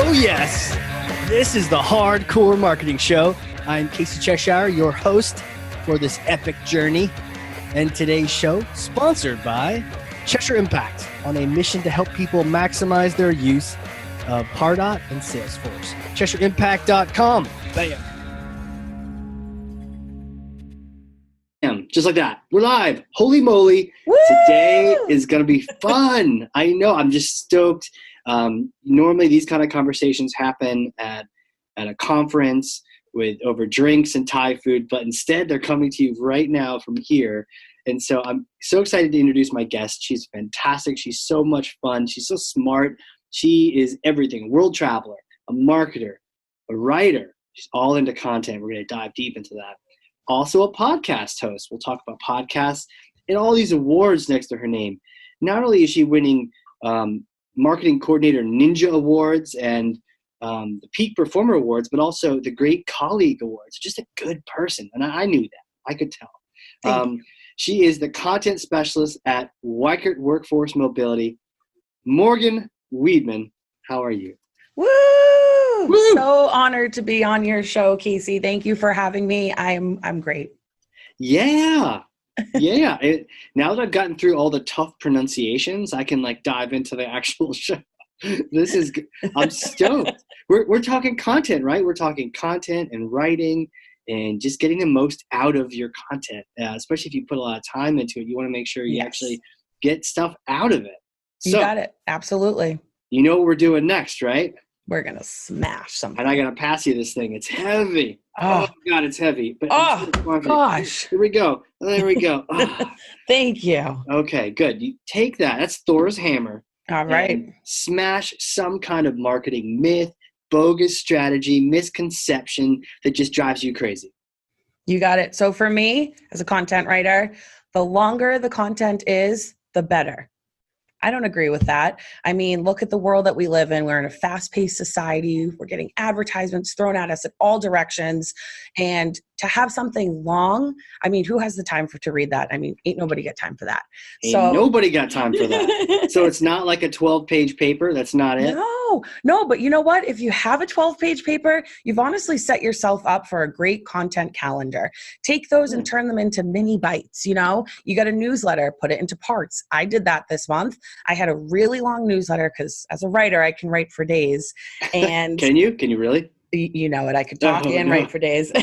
Oh yes, this is the Hardcore Marketing Show. I'm Casey Cheshire, your host for this epic journey. And today's show, sponsored by Cheshire Impact, on a mission to help people maximize their use of Pardot and Salesforce. CheshireImpact.com. Bam. Just like that. We're live. Holy moly. Woo! Today is going to be fun. I know. I'm just stoked. Normally these kind of conversations happen at a conference with over drinks and Thai food, but instead they're coming to you right now from here. And so I'm so excited to introduce my guest. She's fantastic. She's so much fun. She's so smart. She is everything. A world traveler, a marketer, a writer. She's all into content. We're going to dive deep into that. Also a podcast host. We'll talk about podcasts and all these awards next to her name. Not only is she winning Marketing Coordinator Ninja Awards and the Peak Performer Awards, but also the Great Colleague Awards. Just a good person. And I knew that. I could tell. She is the content specialist at Weichert Workforce Mobility. Morgan Wiedmann, how are you? Woo! So honored to be on your show, Casey. Thank you for having me. I'm great. Yeah. Now that I've gotten through all the tough pronunciations, I can dive into the actual show. I'm stoked. We're talking content, right? We're talking content and writing and just getting the most out of your content, especially if you put a lot of time into it. You want to make sure you actually get stuff out of it. You got it. Absolutely. You know what we're doing next, right? We're going to smash something. And I got to pass you this thing. It's heavy. Oh God, it's heavy. But gosh. Here we go. There we go. Oh. Thank you. Okay, good. You take that. That's Thor's hammer. All right. Smash some kind of marketing myth, bogus strategy, misconception that just drives you crazy. You got it. So for me, as a content writer, the longer the content is, the better. I don't agree with that. I mean, look at the world that we live in. We're in a fast-paced society. We're getting advertisements thrown at us in all directions. And to have something long, I mean, who has the time to read that? I mean, ain't nobody got time for that. Nobody got time for that. So it's not like a 12-page paper. That's not it. No, but you know what? If you have a 12-page paper, you've honestly set yourself up for a great content calendar. Take those and turn them into mini bites. You got a newsletter, put it into parts. I did that this month. I had a really long newsletter because as a writer, I can write for days. And Can you really? You know it. I could talk and write for days.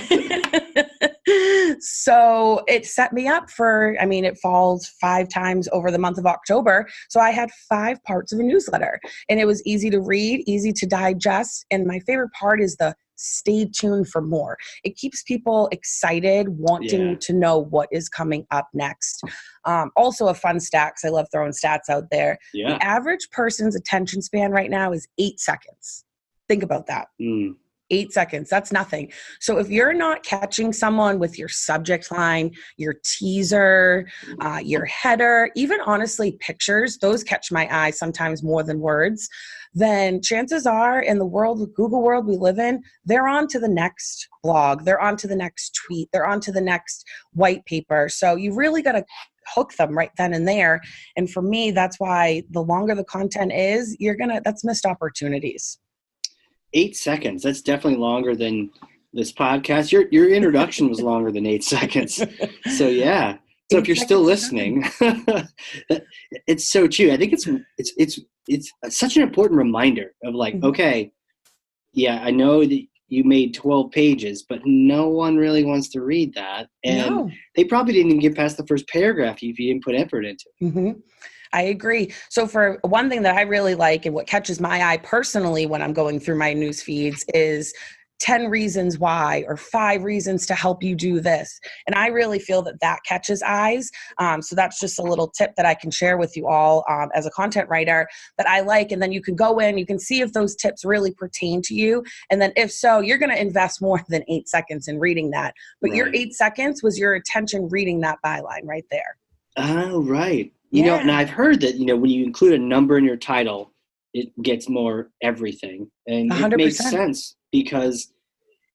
So it set me up for, it falls 5 times over the month of October. So I had 5 parts of a newsletter and it was easy to read, easy to digest. And my favorite part is the stay tuned for more. It keeps people excited, wanting to know what is coming up next. Also a fun stat, because I love throwing stats out there. Yeah. The average person's attention span right now is 8 seconds. Think about that. 8 seconds. That's nothing. So if you're not catching someone with your subject line, your teaser, your header, even honestly pictures, those catch my eye sometimes more than words, then chances are in the world, the Google world we live in, they're on to the next blog. They're on to the next tweet. They're on to the next white paper. So you really got to hook them right then and there. And for me, that's why the longer the content is, that's missed opportunities. 8 seconds. That's definitely longer than this podcast. Your introduction was longer than 8 seconds. So yeah. So if you're still listening, it's so true. I think it's such an important reminder of okay, yeah, I know that you made 12 pages, but no one really wants to read that. And they probably didn't even get past the first paragraph if you didn't put effort into it. Mm-hmm. I agree. So for one thing that I really like and what catches my eye personally when I'm going through my news feeds is 10 reasons why or 5 reasons to help you do this. And I really feel that catches eyes. So that's just a little tip that I can share with you all as a content writer that I like. And then you can go in, you can see if those tips really pertain to you. And then if so, you're going to invest more than 8 seconds in reading that. But your 8 seconds was your attention reading that byline right there. Oh, right. You know, and I've heard that, when you include a number in your title, it gets more everything. And 100%. It makes sense because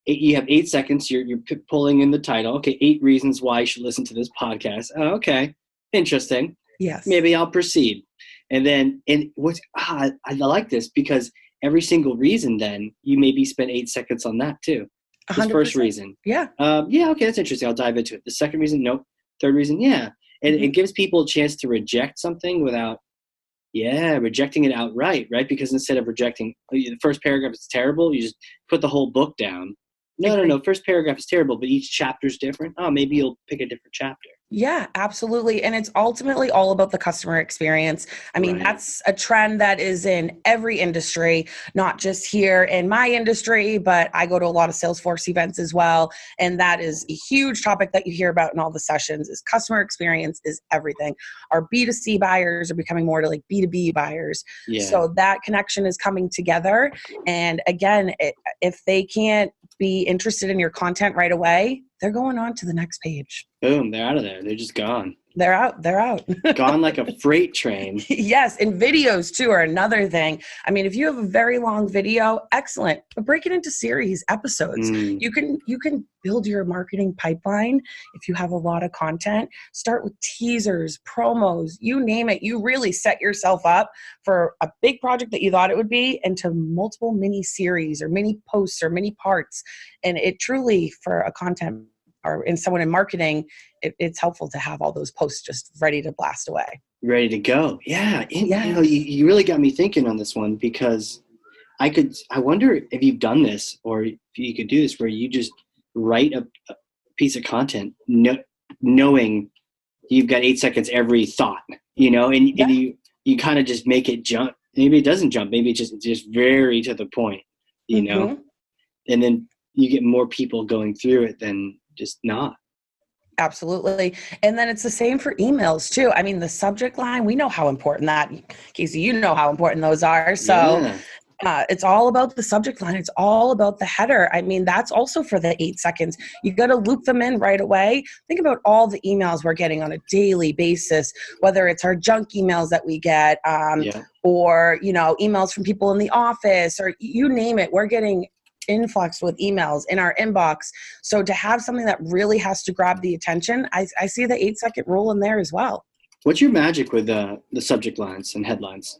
you have 8 seconds. You're pulling in the title. Okay, 8 reasons why you should listen to this podcast. Oh, okay, interesting. Yes. Maybe I'll proceed. And then, I like this because every single reason, then you maybe spend 8 seconds on that too. This 100%. first reason. Yeah. Yeah, okay, that's interesting. I'll dive into it. The second reason, nope. Third reason, yeah. And it gives people a chance to reject something without, rejecting it outright, right? Because instead of rejecting the first paragraph is terrible, you just put the whole book down. No. First paragraph is terrible, but each chapter is different. Oh, maybe you'll pick a different chapter. Yeah, absolutely. And it's ultimately all about the customer experience. I mean, that's a trend that is in every industry, not just here in my industry, but I go to a lot of Salesforce events as well. And that is a huge topic that you hear about in all the sessions is customer experience is everything. Our B2C buyers are becoming more to like B2B buyers. Yeah. So that connection is coming together. And again, if they can't be interested in your content right away, they're going on to the next page. Boom, they're out of there. They're just gone. They're out. Gone like a freight train. Yes, and videos too are another thing. I mean, if you have a very long video, excellent. But break it into series, episodes. You can build your marketing pipeline if you have a lot of content. Start with teasers, promos, you name it. You really set yourself up for a big project that you thought it would be into multiple mini series or mini posts or mini parts. And it truly, for a content or in someone in marketing, it's helpful to have all those posts just ready to blast away. Ready to go. Yeah. And, you know, you really got me thinking on this one because I wonder if you've done this or if you could do this where you just write a piece of content knowing you've got 8 seconds every thought, you know, and you kind of just make it jump. Maybe it doesn't jump. Maybe it's just very to the point, you know, and then you get more people going through it than just not. Absolutely. And then it's the same for emails too. I mean, the subject line, we know how important that, Casey, you know how important those are. So it's all about the subject line. It's all about the header. I mean, that's also for the 8 seconds. You got to loop them in right away. Think about all the emails we're getting on a daily basis, whether it's our junk emails that we get or, you know, emails from people in the office or you name it. We're getting influx with emails in our inbox. So to have something that really has to grab the attention, I see the 8 second rule in there as well. What's your magic with the subject lines and headlines?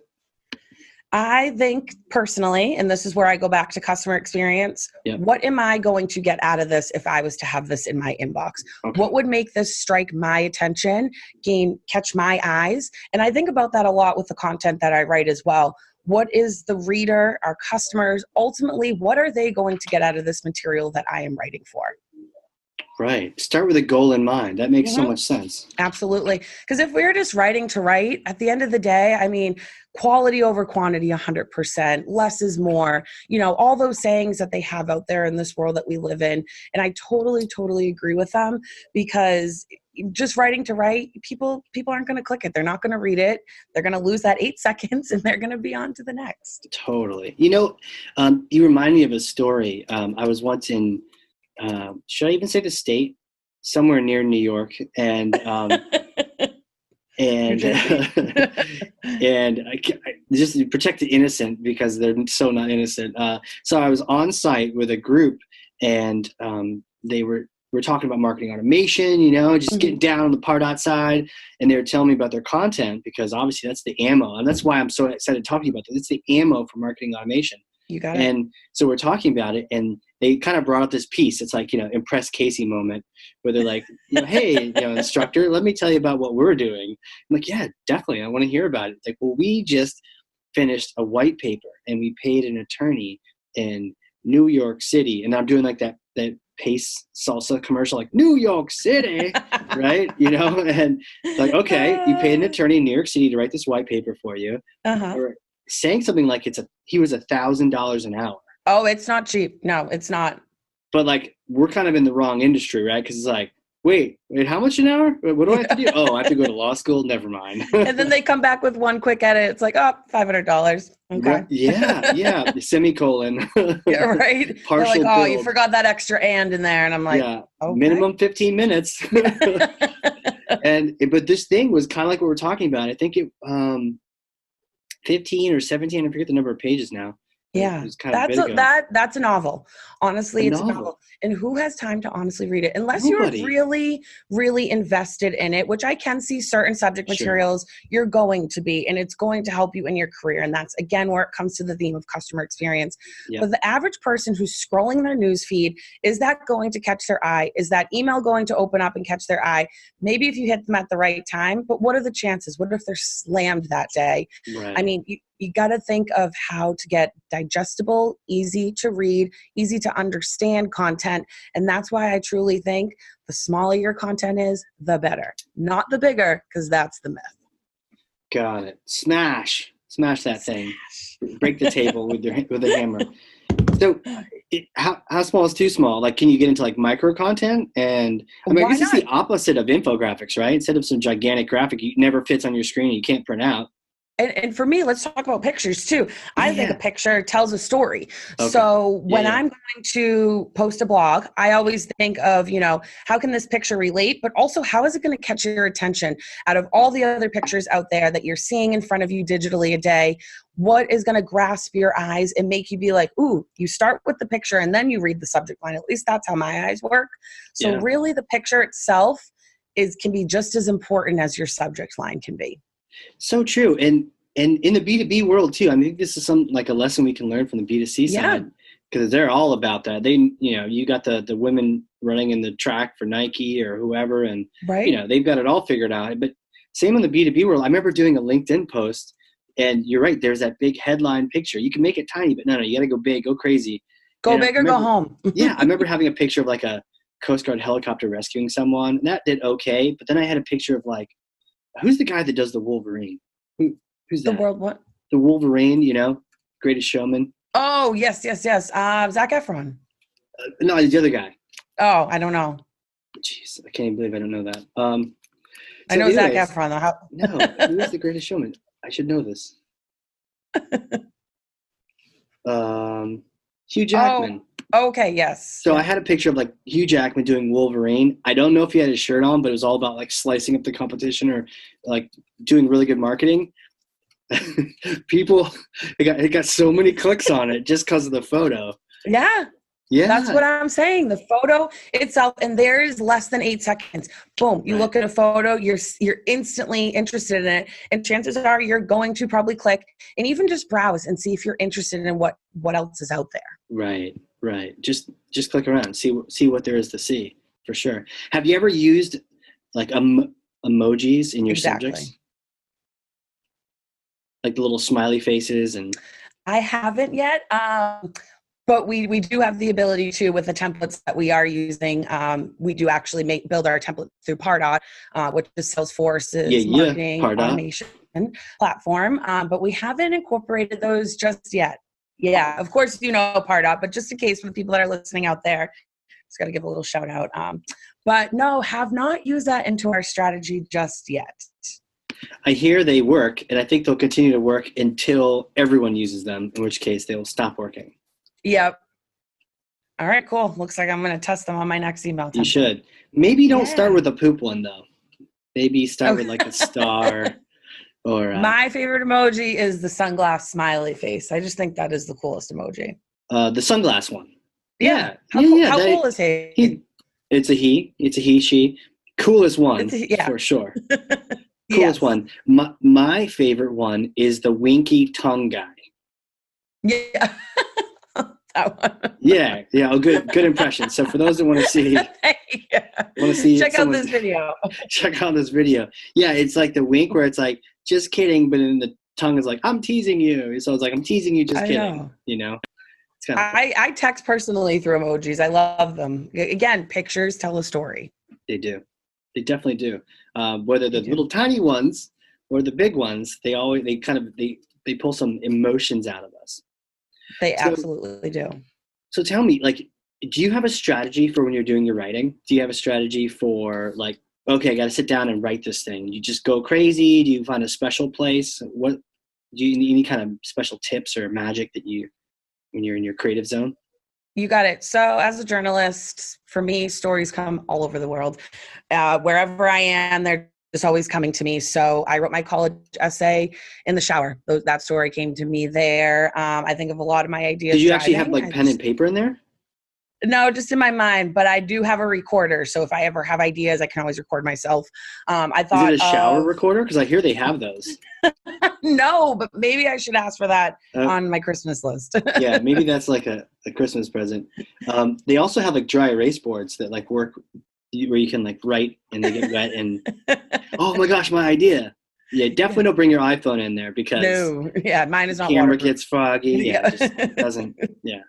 I think personally, and this is where I go back to customer experience, what am I going to get out of this if I was to have this in my inbox? Okay. What would make this strike my attention, catch my eyes? And I think about that a lot with the content that I write as well. What is the reader, our customers, ultimately, what are they going to get out of this material that I am writing for? Right. Start with a goal in mind. That makes so much sense. Absolutely. Because if we're just writing to write, at the end of the day, I mean, quality over quantity, 100%, less is more, you know, all those sayings that they have out there in this world that we live in. And I totally agree with them because just writing to write, people aren't going to click it. They're not going to read it. They're going to lose that 8 seconds and they're going to be on to the next. Totally. You know, you remind me of a story. I was once in, should I even say the state? Somewhere near New York. And and I just to protect the innocent because they're so not innocent. So I was on site with a group and we're talking about marketing automation, you know, just getting down on the part outside. And they were telling me about their content because obviously that's the ammo. And that's why I'm so excited to talk to you about this. It's the ammo for marketing automation. You got it. And so we're talking about it and they kind of brought up this piece. It's like, you know, impress Casey moment where they're like, you know, hey, you know, instructor, let me tell you about what we're doing. I'm like, yeah, definitely. I want to hear about it. It's like, well, we just finished a white paper and we paid an attorney in New York City. And I'm doing like that Pace salsa commercial, like New York City, right? You know, and like, okay, you paid an attorney in New York City to write this white paper for you. Or saying something like he was $1,000 an hour. Oh, it's not cheap. No, it's not. But like, we're kind of in the wrong industry, right? Because it's like, wait, how much an hour? What do I have to do? Oh, I have to go to law school? Never mind. And then they come back with one quick edit. It's like, oh, $500. Okay. Right. Yeah. Semicolon. Yeah, right. Partial They're like, oh, build. You forgot that extra and in there. And I'm like, okay. Minimum 15 minutes. But this thing was kind of like what we're talking about. I think it 15 or 17, I forget the number of pages now. Yeah, It's kind of a bit ago. that's a novel. Honestly, it's a novel. And who has time to honestly read it? Unless Nobody. you're really, really invested in it, which I can see certain subject materials you're going to be, and it's going to help you in your career. And that's, again, where it comes to the theme of customer experience. Yep. But the average person who's scrolling their news feed, is that going to catch their eye? Is that email going to open up and catch their eye? Maybe if you hit them at the right time, but what are the chances? What if they're slammed that day? Right. I mean, you got to think of how to get digestible, easy to read, easy to understand content. And that's why I truly think the smaller your content is, the better. Not the bigger, because that's the myth. Got it. Smash that thing. Break the table with a hammer. So how small is too small? Like, can you get into like micro content? And I mean, I guess it's the opposite of infographics, right? Instead of some gigantic graphic, it never fits on your screen, you can't print out. And for me, let's talk about pictures too. I think a picture tells a story. Okay. So when I'm going to post a blog, I always think of, how can this picture relate? But also, how is it going to catch your attention out of all the other pictures out there that you're seeing in front of you digitally a day? What is going to grasp your eyes and make you be like, ooh, you start with the picture and then you read the subject line. At least that's how my eyes work. So really the picture itself can be just as important as your subject line can be. So true. And in the B2B world too, I think this is a lesson we can learn from the B2C side, because they're all about that. They, you got the women running in the track for Nike or whoever, and they've got it all figured out. But same in the B2B world. I remember doing a LinkedIn post, and you're right, there's that big headline picture. You can make it tiny, but no, you got to go big, go crazy. Go big or go home. I remember having a picture of like a Coast Guard helicopter rescuing someone, and that did okay. But then I had a picture of like, who's the guy that does the Wolverine? Who's that? The world what? The Wolverine, Greatest Showman. Oh, yes. Zac Efron. No, the other guy. Oh, I don't know. Jeez, I can't believe I don't know that. I know Zac Efron, though. No, who is the Greatest Showman? I should know this. Hugh Jackman. Oh, okay, yes. So I had a picture of like Hugh Jackman doing Wolverine. I don't know if he had his shirt on, but it was all about like slicing up the competition or like doing really good marketing. People, it got so many clicks on it just because of the photo. Yeah, that's what I'm saying. The photo itself, and there's less than 8 seconds. Boom! You look at a photo, you're instantly interested in it, and chances are you're going to probably click and even just browse and see if you're interested in what else is out there. Right. Just click around, see what there is to see, for sure. Have you ever used like emojis in your subjects? Like the little smiley faces? And I haven't yet, but we do have the ability to, with the templates that we are using. We do actually build our template through Pardot, which is Salesforce's marketing automation platform. But we haven't incorporated those just yet. Yeah, of course, Pardot, but just in case for the people that are listening out there, just got to give a little shout out. But no, have not used that into our strategy just yet. I hear they work, and I think they'll continue to work until everyone uses them, in which case they will stop working. Yep. All right, cool. Looks like I'm going to test them on my next email template. You should. Maybe don't start with a poop one, though. Maybe start with like a star. Or my favorite emoji is the sunglass smiley face. I just think that is the coolest emoji. The sunglass one. Yeah. How cool is he? It's a he. It's a he, she. Coolest one, for sure. Coolest one. My favorite one is the winky tongue guy. Yeah. That one. Yeah. Oh, good impression. So for those that want to see, check out this video. Check out this video. Yeah, it's like the wink where it's like, just kidding, but then the tongue is like, I'm teasing you. So it's like, I'm teasing you, just kidding. It's kind of cool. I text personally through emojis. I love them. Again, pictures tell a story. They do. They definitely do. Whether the little tiny ones or the big ones, they pull some emotions out of us. They absolutely do. So tell me, like, do you have a strategy for when you're doing your writing? Do you have a strategy for like, okay, I got to sit down and write this thing? You just go crazy? Do you find a special place? What do you need? Any kind of special tips or magic that when you're in your creative zone? You got it. So as a journalist, for me, stories come all over the world. Wherever I am, they're just always coming to me. So I wrote my college essay in the shower. That story came to me there. I think of a lot of my ideas. Did you actually have like pen and paper in there? No, just in my mind, but I do have a recorder. So if I ever have ideas, I can always record myself. I thought, is it a shower recorder? Because I hear they have those. No, but maybe I should ask for that on my Christmas list. Yeah, maybe that's like a Christmas present. They also have like dry erase boards that like work where you can like write and they get wet and oh my gosh, my idea. Yeah, definitely don't bring your iPhone in there because mine is not camera waterproof. gets foggy. Yeah, it just doesn't. Yeah.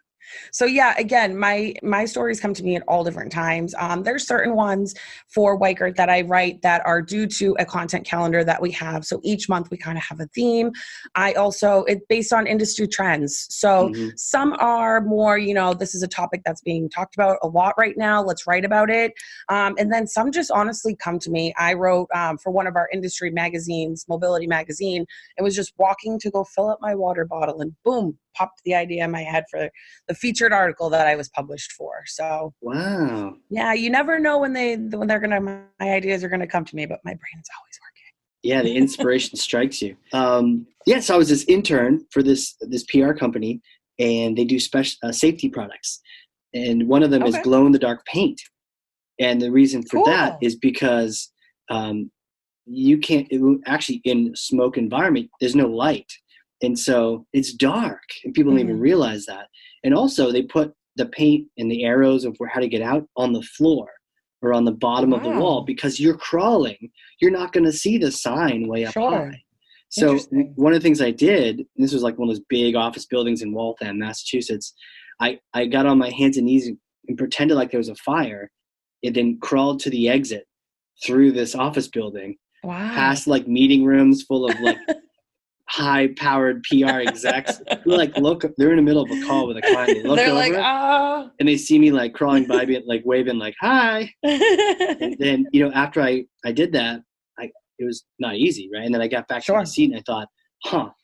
So yeah, again, my stories come to me at all different times. There's certain ones for Weichert that I write that are due to a content calendar that we have. So each month we kind of have a theme. It's based on industry trends. So some are more, this is a topic that's being talked about a lot right now. Let's write about it. And then some just honestly come to me. I wrote for one of our industry magazines, Mobility Magazine. It was just walking to go fill up my water bottle and boom, popped the idea in my head for the featured article that I was published for. So wow, yeah, you never know when my ideas are gonna come to me, but my brain's always working. Yeah, the inspiration strikes you. So I was this intern for this PR company, and they do special safety products, and one of them is glow in the dark paint, and the reason for that is because you can't actually in smoke environment. There's no light. And so it's dark and people don't even realize that. And also they put the paint and the arrows of how to get out on the floor or on the bottom of the wall because you're crawling. You're not going to see the sign way up high. So one of the things I did, and this was like one of those big office buildings in Waltham, Massachusetts. I got on my hands and knees and pretended like there was a fire and then crawled to the exit through this office building, past like meeting rooms full of like high-powered PR execs who like look. They're in the middle of a call with a client. They look over and they see me like crawling by, me like waving like hi. And then after I did that, it was not easy, right? And then I got back to my seat and I thought,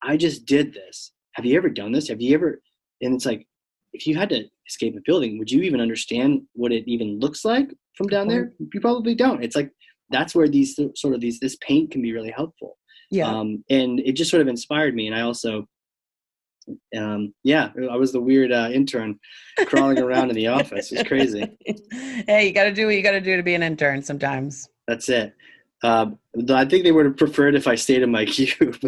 I just did this. Have you ever done this? Have you ever? And it's like, if you had to escape a building, would you even understand what it even looks like from down there? You probably don't. It's like that's where this paint can be really helpful. Yeah. And it just sort of inspired me. And I also, I was the weird intern crawling around in the office. It was crazy. Hey, you got to do what you got to do to be an intern sometimes. That's it. I think they would have preferred if I stayed in my cube.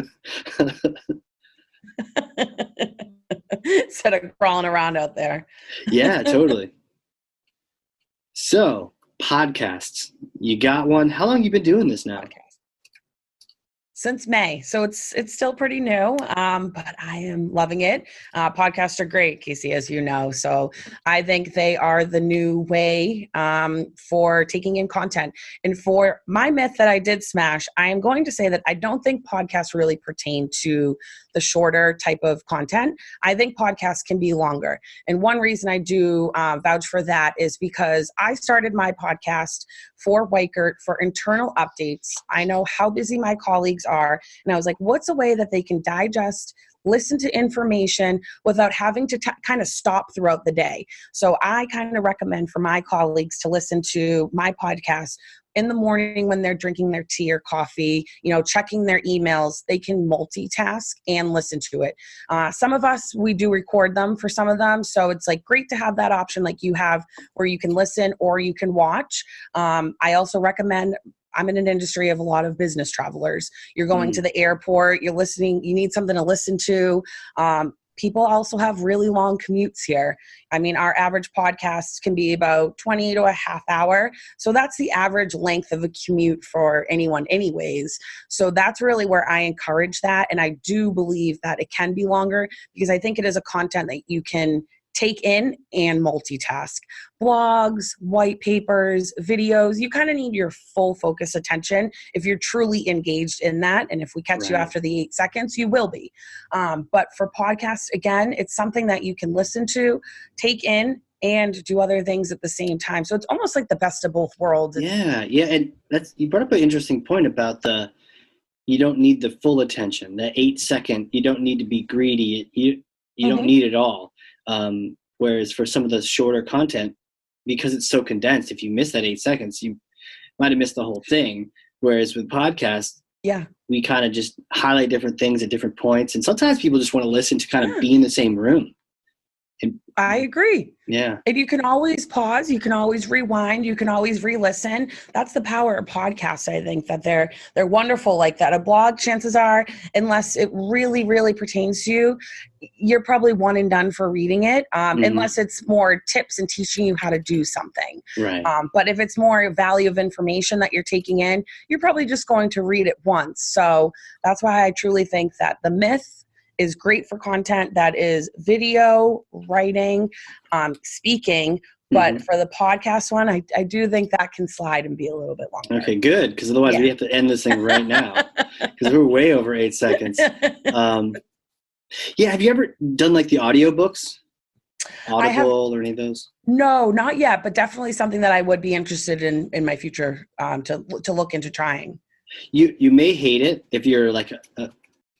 Instead of crawling around out there. Yeah, totally. So, podcasts. You got one. How long have you been doing this now? Since May. So it's still pretty new, but I am loving it. Podcasts are great, Casey, as you know. So I think they are the new way for taking in content. And for my myth that I did smash, I am going to say that I don't think podcasts really pertain to the shorter type of content. I think podcasts can be longer. And one reason I do vouch for that is because I started my podcast for Weichert for internal updates. I know how busy my colleagues are. And I was like, what's a way that they can digest, listen to information without having to kind of stop throughout the day? So I kind of recommend for my colleagues to listen to my podcast in the morning when they're drinking their tea or coffee, checking their emails. They can multitask and listen to it. Some of us, we do record them for some of them. So it's like great to have that option like you have where you can listen or you can watch. I also recommend, I'm in an industry of a lot of business travelers. You're going to the airport, you're listening, you need something to listen to. People also have really long commutes here. I mean, our average podcast can be about 20 to a half hour. So that's the average length of a commute for anyone anyways. So that's really where I encourage that. And I do believe that it can be longer because I think it is a content that you can take in and multitask. Blogs, white papers, videos, you kind of need your full focus attention if you're truly engaged in that. And if we catch you after the 8 seconds, you will be. But for podcasts, again, it's something that you can listen to, take in, and do other things at the same time. So it's almost like the best of both worlds. Yeah. And you brought up an interesting point about you don't need the full attention, the 8 second, you don't need to be greedy. You don't need it all. Whereas for some of the shorter content, because it's so condensed, if you miss that 8 seconds, you might have missed the whole thing. Whereas with podcasts, Yeah. we kind of just highlight different things at different points. And sometimes people just want to listen to kind of be in the same room. And, I agree. yeah. And you can always pause, you can always rewind, you can always re-listen. That's the power of podcasts. I think that they're wonderful like that. A blog, chances are, unless it really, really pertains to you, you're probably one and done for reading it, unless it's more tips and teaching you how to do something. Right. But if it's more value of information that you're taking in, you're probably just going to read it once. So that's why I truly think that the myth is great for content that is video, writing, speaking. But for the podcast one, I do think that can slide and be a little bit longer. Okay, good. Because otherwise we have to end this thing right now because we're way over 8 seconds. Yeah. Have you ever done like the audiobooks? Audible or any of those? No, not yet, but definitely something that I would be interested in my future to look into trying. You may hate it if you're like a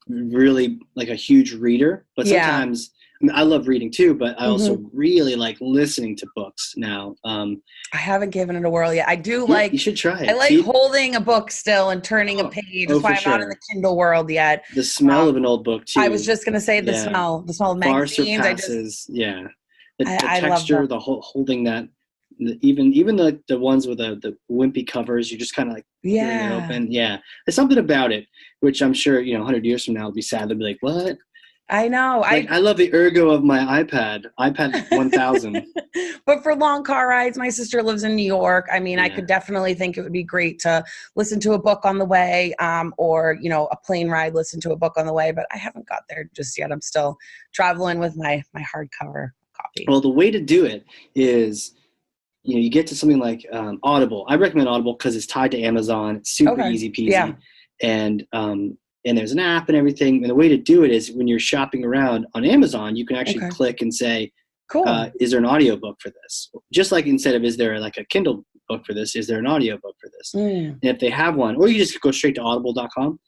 really like a huge reader, but sometimes I mean, I love reading too, but I also really like listening to books now. I haven't given it a whirl yet. I do you should try it. I like holding a book still and turning a page. That's why I'm not in the Kindle world yet. The smell of an old book too. I was just going to say the smell of magazines. Far surpasses, the texture, the whole holding that. Even the ones with the wimpy covers, you just kind of like it open. Yeah, there's something about it, which I'm sure 100 years from now will be sad. They'll be like, "What?" I know. I love the ergo of my iPad 1000. But for long car rides, my sister lives in New York. I mean, I could definitely think it would be great to listen to a book on the way, or a plane ride, listen to a book on the way. But I haven't got there just yet. I'm still traveling with my hardcover copy. Well, the way to do it is, you get to something like Audible. I recommend Audible because it's tied to Amazon. It's super easy peasy. And there's an app and everything. And the way to do it is when you're shopping around on Amazon, you can actually click and say, cool. Is there an audiobook for this? Just like instead of, is there like a Kindle book for this? Is there an audiobook for this? And if they have one, or you just go straight to audible.com.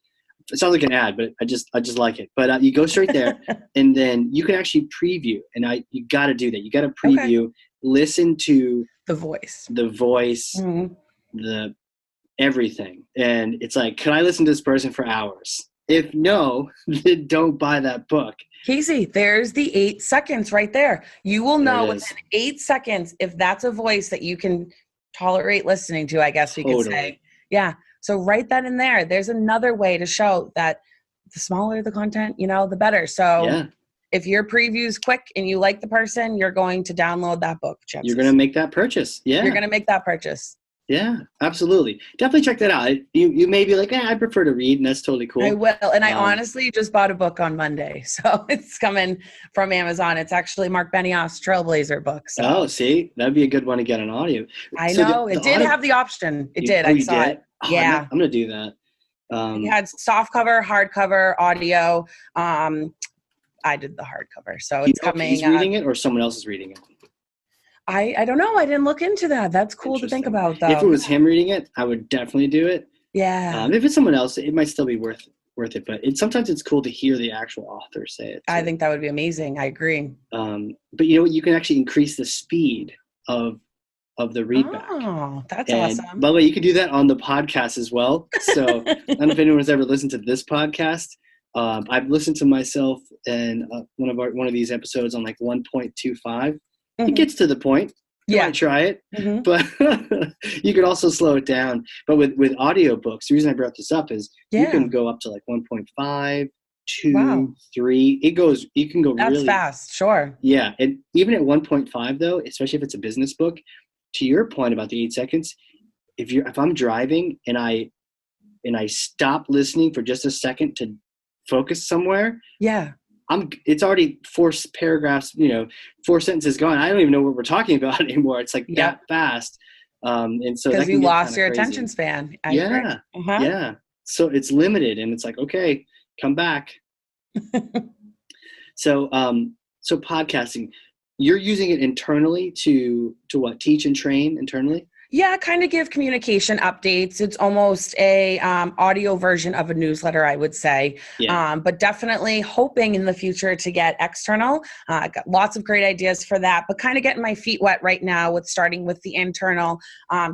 It sounds like an ad, but I just like it. But you go straight there and then you can actually preview. And you got to do that. You got to preview, listen to the voice, the everything. And it's like, can I listen to this person for hours? If no, then don't buy that book. Casey, there's the 8 seconds right there. You will know within 8 seconds if that's a voice that you can tolerate listening to, I guess we could say. Yeah. So write that in there. There's another way to show that the smaller the content, the better. So if your preview's quick and you like the person, you're going to download that book. Chances. You're going to make that purchase. Yeah. You're going to make that purchase. Yeah, absolutely. Definitely check that out. You may be like, I prefer to read, and that's totally cool. I will. And I honestly just bought a book on Monday. So it's coming from Amazon. It's actually Mark Benioff's Trailblazer book. So. Oh, see? That'd be a good one to get on audio. I know. It did have the option. It did. I saw it. Yeah. I'm going to do that. It had soft cover, hardcover, audio. I did the hardcover. So it's coming. He's reading it or someone else is reading it? I don't know. I didn't look into that. That's cool to think about, though. If it was him reading it, I would definitely do it. Yeah. If it's someone else, it might still be worth it. But sometimes it's cool to hear the actual author say it, too. I think that would be amazing. I agree. But you know what? You can actually increase the speed of the readback. Oh, that's awesome. By the way, you can do that on the podcast as well. So I don't know if anyone's ever listened to this podcast. I've listened to myself in one of these episodes on like 1.25. It gets to the point. You might try it, but you could also slow it down. But with audiobooks, the reason I brought this up is you can go up to like 1.5, 2, 3. You can go That's really fast. Sure. Yeah. And even at 1.5 though, especially if it's a business book, to your point about the 8 seconds, if I'm driving and I stop listening for just a second to focus somewhere. Yeah. It's already 4 paragraphs, 4 sentences gone. I don't even know what we're talking about anymore. It's like that fast. And so because you lost your attention span. Yeah. So it's limited and it's like, okay, come back. So podcasting, you're using it internally to what? Teach and train internally? Yeah, kind of give communication updates. It's almost a audio version of a newsletter, I would say. Yeah. But definitely hoping in the future to get external. I got lots of great ideas for that, but kind of getting my feet wet right now with starting with the internal.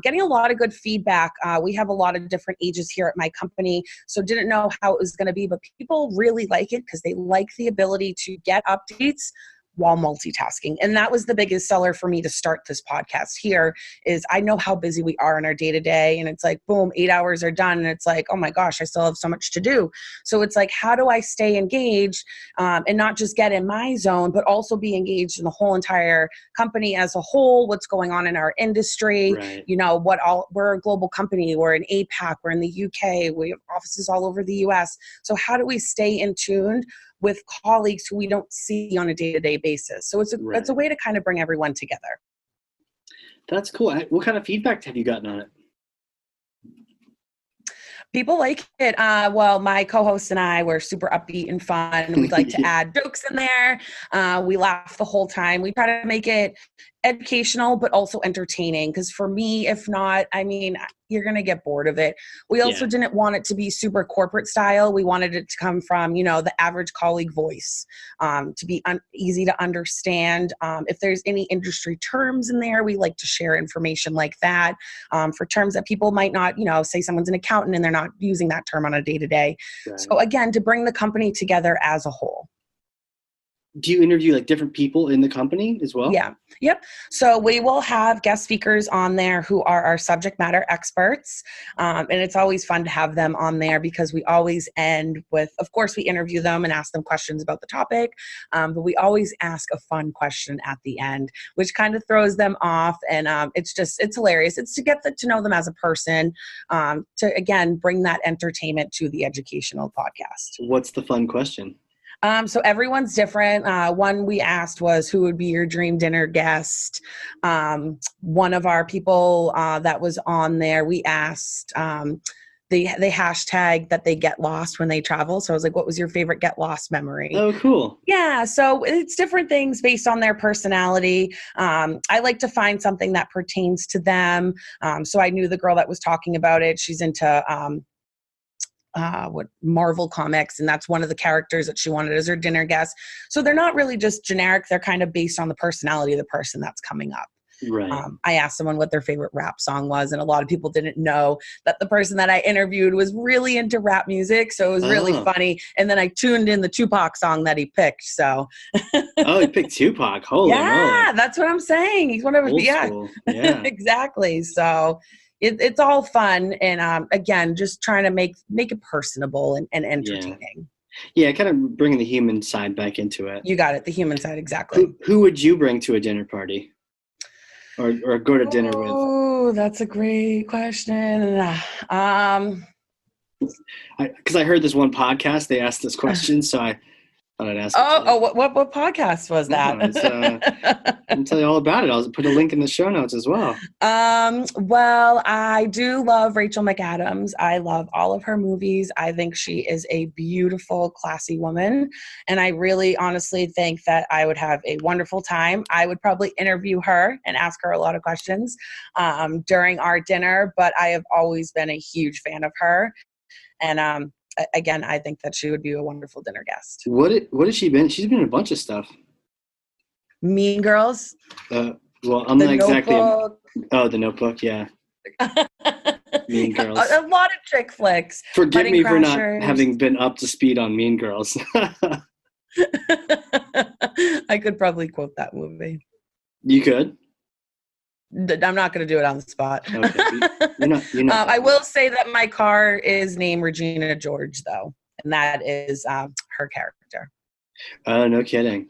Getting a lot of good feedback. We have a lot of different ages here at my company, so didn't know how it was going to be, but people really like it because they like the ability to get updates while multitasking. And that was the biggest seller for me to start this podcast here is I know how busy we are in our day to day. And it's like, boom, 8 hours are done. And it's like, oh my gosh, I still have so much to do. So it's like, how do I stay engaged and not just get in my zone, but also be engaged in the whole entire company as a whole, what's going on in our industry, Right. we're a global company, we're in APAC, we're in the UK, we have offices all over the US. So how do we stay in tune with colleagues who we don't see on a day-to-day basis? So it's a way to kind of bring everyone together. That's cool. What kind of feedback have you gotten on it? People like it. Well, my co-host and I were super upbeat and fun, and we'd like to add jokes in there. We laugh the whole time. We try to make it educational, but also entertaining. Because for me, if not, I mean, you're going to get bored of it. We also didn't want it to be super corporate style. We wanted it to come from, the average colleague voice, to be easy to understand. If there's any industry terms in there, we like to share information like that for terms that people might not, say someone's an accountant and they're not using that term on a day-to-day. Right. So again, to bring the company together as a whole. Do you interview like different people in the company as well? Yeah. Yep. So we will have guest speakers on there who are our subject matter experts. And it's always fun to have them on there because we always end with, of course, we interview them and ask them questions about the topic. But we always ask a fun question at the end, which kind of throws them off. And it's hilarious. It's to get to know them as a person, to, again, bring that entertainment to the educational podcast. What's the fun question? So everyone's different. One we asked was, who would be your dream dinner guest? One of our people that was on there, we asked, they hashtag that they get lost when they travel. So I was like, what was your favorite get lost memory? Oh, cool. Yeah. So it's different things based on their personality. I like to find something that pertains to them. So I knew the girl that was talking about it. She's into Marvel comics, and that's one of the characters that she wanted as her dinner guest. So they're not really just generic. They're kind of based on the personality of the person that's coming up. Right. I asked someone what their favorite rap song was, and a lot of people didn't know that the person that I interviewed was really into rap music. So it was really funny. And then I tuned in the Tupac song that he picked. So oh, he picked Tupac. Holy moly. That's what I'm saying. He's one of Old school. Yeah. Exactly. So it's all fun, and again, just trying to make it personable and entertaining. Yeah, kind of bringing the human side back into it. You got it, the human side, exactly. Who would you bring to a dinner party, or go to dinner with? Oh, that's a great question. Because I heard this one podcast, they asked this question, so I thought I'd ask. What podcast was that? I'll tell you all about it. I'll put a link in the show notes as well. Well, I do love Rachel McAdams. I love all of her movies. I think she is a beautiful, classy woman. And I really honestly think that I would have a wonderful time. I would probably interview her and ask her a lot of questions during our dinner, but I have always been a huge fan of her. And again, I think that she would be a wonderful dinner guest. What has she been? She's been in a bunch of stuff. Mean Girls. Well, I'm not exactly. The Notebook. Yeah. Mean Girls. A lot of chick flicks. Forgive me for not having been up to speed on Mean Girls. I could probably quote that movie. You could. I'm not going to do it on the spot. Okay. You're not I will say that my car is named Regina George, though, and that is her character. Oh, no kidding.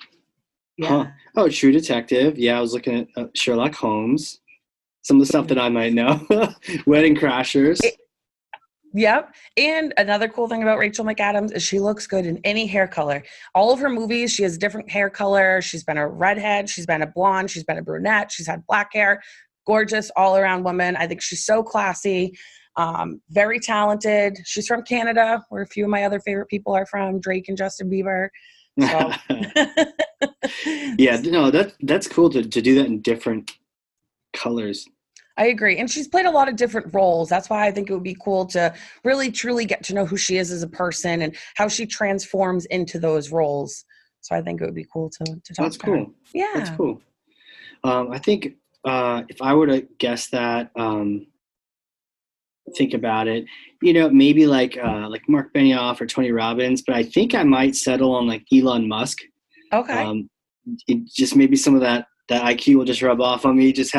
Yeah. Huh. Oh, True Detective. Yeah, I was looking at Sherlock Holmes. Some of the stuff that I might know. Wedding Crashers. Yep. And another cool thing about Rachel McAdams is she looks good in any hair color. All of her movies, she has different hair color. She's been a redhead. She's been a blonde. She's been a brunette. She's had black hair. Gorgeous all-around woman. I think she's so classy. Very talented. She's from Canada, where a few of my other favorite people are from, Drake and Justin Bieber. So. Yeah, no, that's cool to do that in different colors. I agree. And she's played a lot of different roles. That's why I think it would be cool to really, truly get to know who she is as a person and how she transforms into those roles. So I think it would be cool to talk That's to her. cool. Yeah. That's cool. I think if I were to guess that, think about it, maybe like Mark Benioff or Tony Robbins, but I think I might settle on like Elon Musk. Okay. Just maybe some of that IQ will just rub off on me, just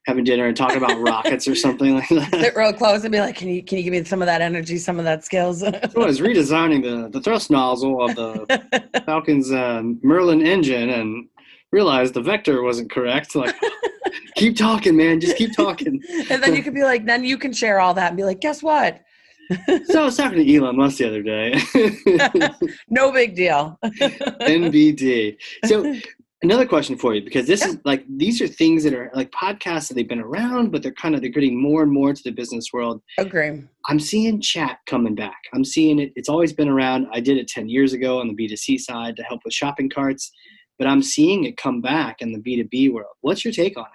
having dinner and talking about rockets or something like that. Sit real close and be like, can you give me some of that energy, some of that skills? So I was redesigning the thrust nozzle of the Falcon's Merlin engine and realized the vector wasn't correct. Like, keep talking, man. Just keep talking. And then you could be like, then you can share all that and be like, guess what? So I was talking to Elon Musk the other day. No big deal. NBD. So another question for you, because this is like, these are things that are like podcasts that they've been around, but they're getting more and more to the business world. Agree. I'm seeing chat coming back. I'm seeing it. It's always been around. I did it 10 years ago on the B2C side to help with shopping carts, but I'm seeing it come back in the B2B world. What's your take on it?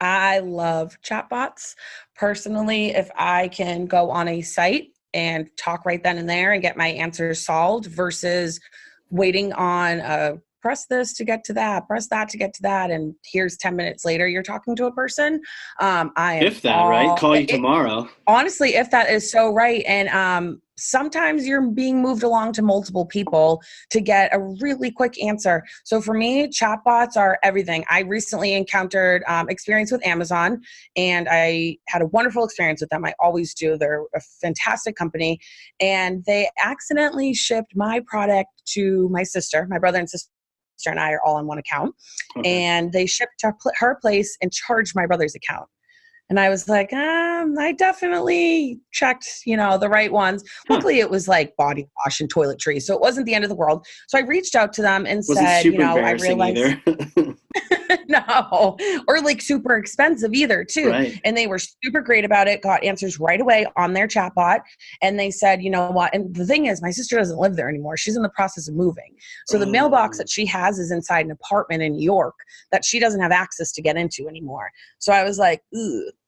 I love chatbots. Personally, if I can go on a site and talk right then and there and get my answers solved versus waiting on press this to get to that, press that to get to that, and here's 10 minutes later you're talking to a person. Call you tomorrow. Honestly, if that is so right. And sometimes you're being moved along to multiple people to get a really quick answer. So for me, chatbots are everything. I recently encountered experience with Amazon, and I had a wonderful experience with them. I always do. They're a fantastic company. And they accidentally shipped my product to my sister. My brother and sister and I are all on one account. Okay. And they shipped to her place and charged my brother's account. And I was like, I definitely checked, the right ones. Luckily, it was like body wash and toiletries, so it wasn't the end of the world. So I reached out to them and said, I realized no, or like super expensive either too. Right. And they were super great about it, got answers right away on their chatbot. And they said, you know what? And the thing is, my sister doesn't live there anymore. She's in the process of moving. So the mailbox that she has is inside an apartment in New York that she doesn't have access to get into anymore. So I was like,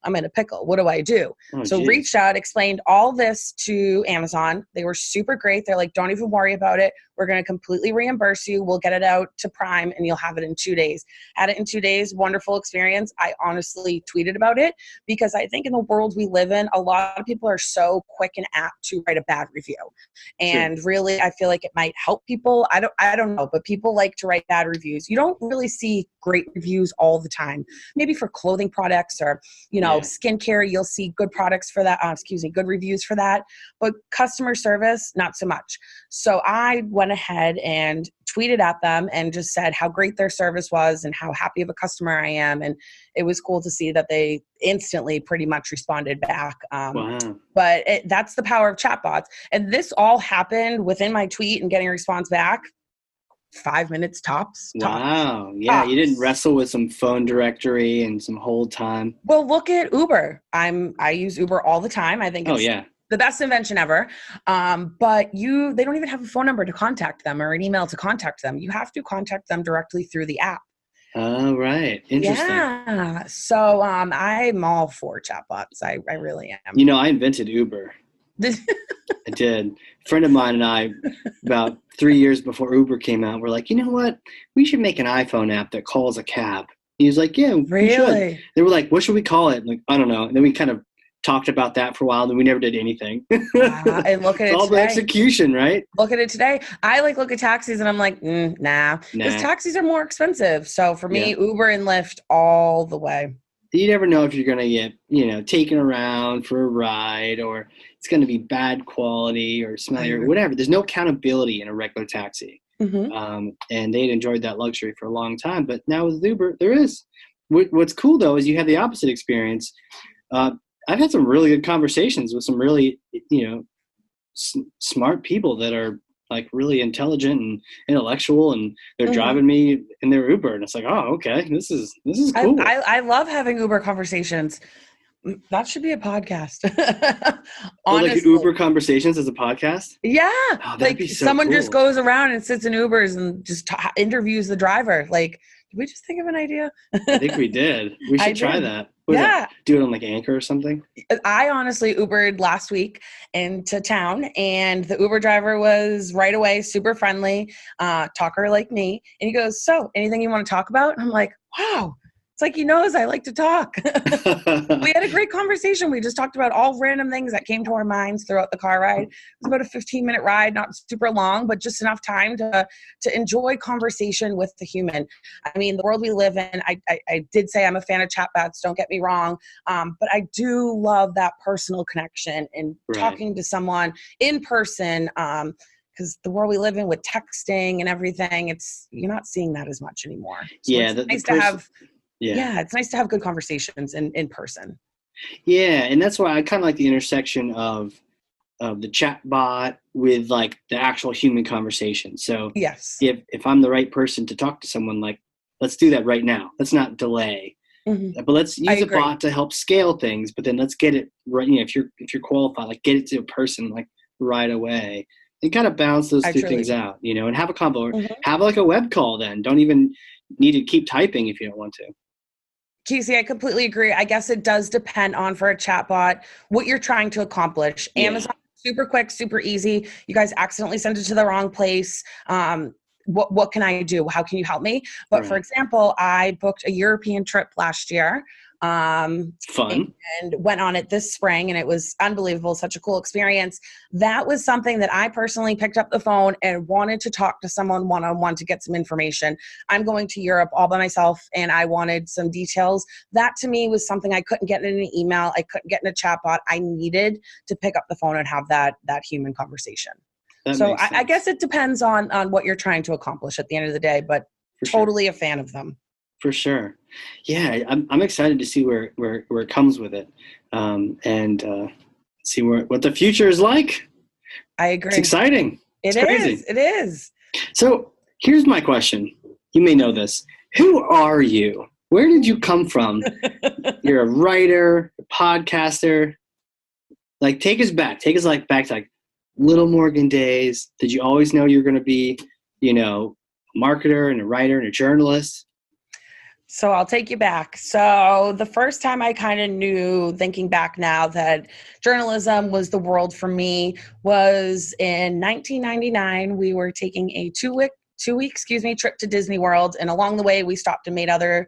I'm in a pickle. What do I do? Reached out, explained all this to Amazon. They were super great. They're like, don't even worry about it. We're going to completely reimburse you. We'll get it out to Prime and you'll have it in 2 days. Had it in 2 days. Wonderful experience. I honestly tweeted about it because I think in the world we live in, a lot of people are so quick and apt to write a bad review. And really, I feel like it might help people. I don't know, but people like to write bad reviews. You don't really see great reviews all the time. Maybe for clothing products or, skincare, you'll see good products for that. Good reviews for that. But customer service, not so much. So I went ahead and tweeted at them and just said how great their service was and how happy of a customer I am. And it was cool to see that they instantly pretty much responded back. Wow. But that's the power of chatbots. And this all happened within my tweet and getting a response back. 5 minutes tops. Wow. Yeah. You didn't wrestle with some phone directory and some hold time. Well, look at Uber. I use Uber all the time. I think it's the best invention ever. But they don't even have a phone number to contact them or an email to contact them. You have to contact them directly through the app. Oh, right. Interesting. Yeah. So I'm all for chatbots. I really am. I invented Uber. I did. A friend of mine and I, about 3 years before Uber came out, we're like, you know what? We should make an iPhone app that calls a cab. He was like, yeah, really? We should. They were like, what should we call it? Like, I don't know. And then we kind of talked about that for a while, and we never did anything. And look at it all today. The execution, right? Look at it today. I look at taxis and I'm like, nah. Because taxis are more expensive. So for me, Uber and Lyft all the way. You never know if you're going to get, taken around for a ride, or it's going to be bad quality or smelly or whatever. There's no accountability in a regular taxi. Mm-hmm. And they'd enjoyed that luxury for a long time. But now with Uber, there is. What's cool, though, is you have the opposite experience. I've had some really good conversations with some really, smart people that are like really intelligent and intellectual, and they're driving me in their Uber, and it's like, oh, okay, this is cool. I love having Uber conversations. That should be a podcast. Like Uber conversations as a podcast? Yeah. Like so someone cool. Just goes around and sits in Ubers and just interviews the driver. Like, did we just think of an idea? I think we did. We should try that. Yeah. Do it on like Anchor or something? I honestly Ubered last week into town, and the Uber driver was right away super friendly, talker like me. And he goes, "So, anything you want to talk about?" And I'm like, wow, it's like he knows I like to talk. We had a great conversation. We just talked about all random things that came to our minds throughout the car ride. It was about a 15-minute ride, not super long, but just enough time to enjoy conversation with the human. I mean, the world we live in, I did say I'm a fan of chatbots, don't get me wrong, but I do love that personal connection and talking to someone in person, because the world we live in with texting and everything, you're not seeing that as much anymore. So it's nice to have it's nice to have good conversations in person. Yeah, and that's why I kind of like the intersection of the chat bot with like the actual human conversation. So yes, if I'm the right person to talk to someone, like let's do that right now. Let's not delay. But let's use a bot to help scale things. But then let's get it right. You know, if you're qualified, like get it to a person like right away. And kind of balance those two things out, you know, and have a convo. Have like a web call. Then don't even need to keep typing if you don't want to. Casey, I completely agree. I guess it does depend on, for a chatbot, what you're trying to accomplish. Amazon, super quick, super easy. You guys accidentally sent it to the wrong place. What can I do? How can you help me? But for example, I booked a European trip last year. Fun. And went on it this spring, and it was unbelievable. Such a cool experience. That was something that I personally picked up the phone and wanted to talk to someone one-on-one to get some information. I'm going to Europe all by myself, and I wanted some details. That to me was something I couldn't get in an email. I couldn't get in a chatbot. I needed to pick up the phone and have that human conversation. So I guess it depends on what you're trying to accomplish at the end of the day, but totally a fan of them. For sure. Yeah, I'm excited to see where it comes with it, and see what the future is like. I agree. It's exciting. It's crazy. It is. So here's my question. You may know this. Who are you? Where did you come from? You're a writer, a podcaster. Like, take us back. Take us back to like Little Morgan days. Did you always know you were going to be, you know, a marketer and a writer and a journalist? So I'll take you back. So the first time I kind of knew, thinking back now, that journalism was the world for me was in 1999. We were taking a two-week trip to Disney World. And along the way, we stopped and made other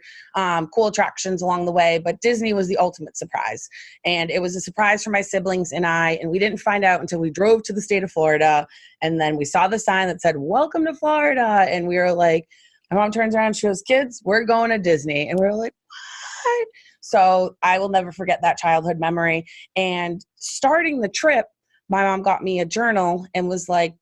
cool attractions along the way. But Disney was the ultimate surprise. And it was a surprise for my siblings and I. And we didn't find out until we drove to the state of Florida. And then we saw the sign that said, "Welcome to Florida." And we were like, my mom turns around, she goes, "Kids, we're going to Disney." And we were like, what? So I will never forget that childhood memory. And starting the trip, my mom got me a journal and was like,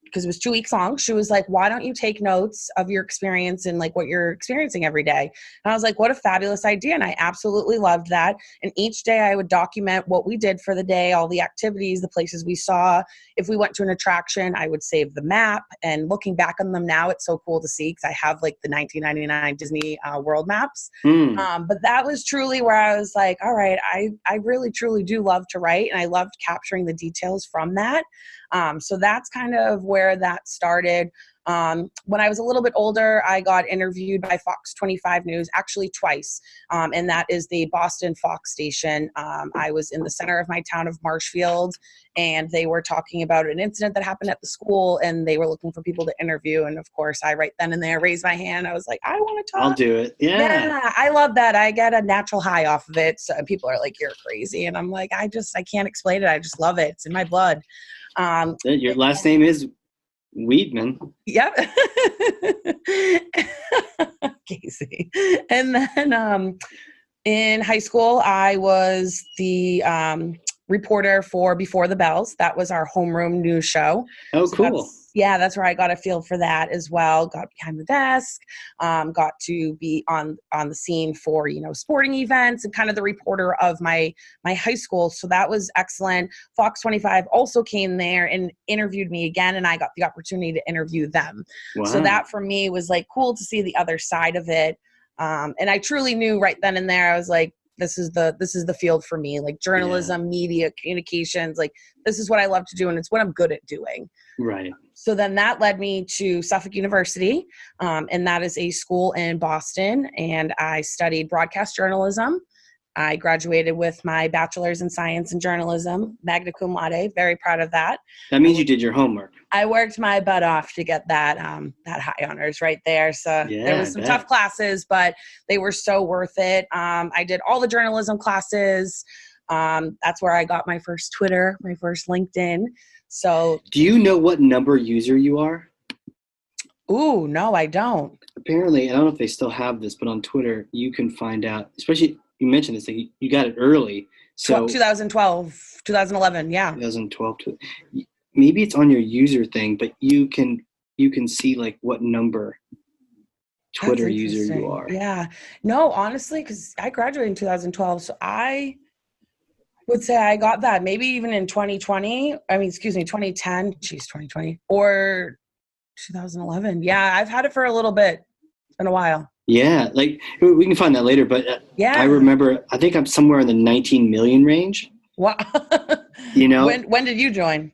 because it was 2 weeks long, she was like, "Why don't you take notes of your experience and like what you're experiencing every day?" And I was like, what a fabulous idea. And I absolutely loved that. And each day I would document what we did for the day, all the activities, the places we saw. If we went to an attraction, I would save the map. And looking back on them now, it's so cool to see, because I have like the 1999 Disney World maps. But that was truly where I was like, all right, I really truly do love to write, and I loved capturing the details from that. So that's kind of where that started. When I was a little bit older, I got interviewed by Fox 25 News, actually twice, and that is the Boston Fox station. I was in the center of my town of Marshfield, and they were talking about an incident that happened at the school, and they were looking for people to interview. And of course, I right then and there raised my hand. I was like, I want to talk. I'll do it. Yeah, I love that. I get a natural high off of it. So people are like, "You're crazy," and I'm like, I can't explain it. I just love it. It's in my blood. Your last name is Wiedmann. Yep. Casey. And then in high school, I was the reporter for Before the Bells. That was our homeroom news show. Oh, so cool. That's where I got a feel for that as well. Got behind the desk, got to be on the scene for, sporting events, and kind of the reporter of my high school. So that was excellent. Fox 25 also came there and interviewed me again, and I got the opportunity to interview them. Wow. So that for me was like cool to see the other side of it. And I truly knew right then and there, I was like, this is the field for me, like journalism, media, communications, like this is what I love to do, and it's what I'm good at doing. Right. So then that led me to Suffolk University, and that is a school in Boston, and I studied broadcast journalism. I graduated with my bachelor's in science and journalism, magna cum laude. Very proud of that. That means you did your homework. I worked my butt off to get that high honors right there. So there was some tough classes, but they were so worth it. I did all the journalism classes. That's where I got my first Twitter, my first LinkedIn. So do you know what number user you are? Ooh, no, I don't. Apparently, I don't know if they still have this, but on Twitter, you can find out, especially you mentioned this, like you got it early. So 2012, 2011, yeah. 2012. Maybe it's on your user thing, but you can see like what number Twitter user you are. Yeah. No, honestly, because I graduated in 2012, so I would say I got that maybe even in 2010, 2020 or 2011. Yeah, I've had it for a little bit. It's been a while. Yeah, like we can find that later, but I remember, I think I'm somewhere in the 19 million range. Wow. You know, when did you join?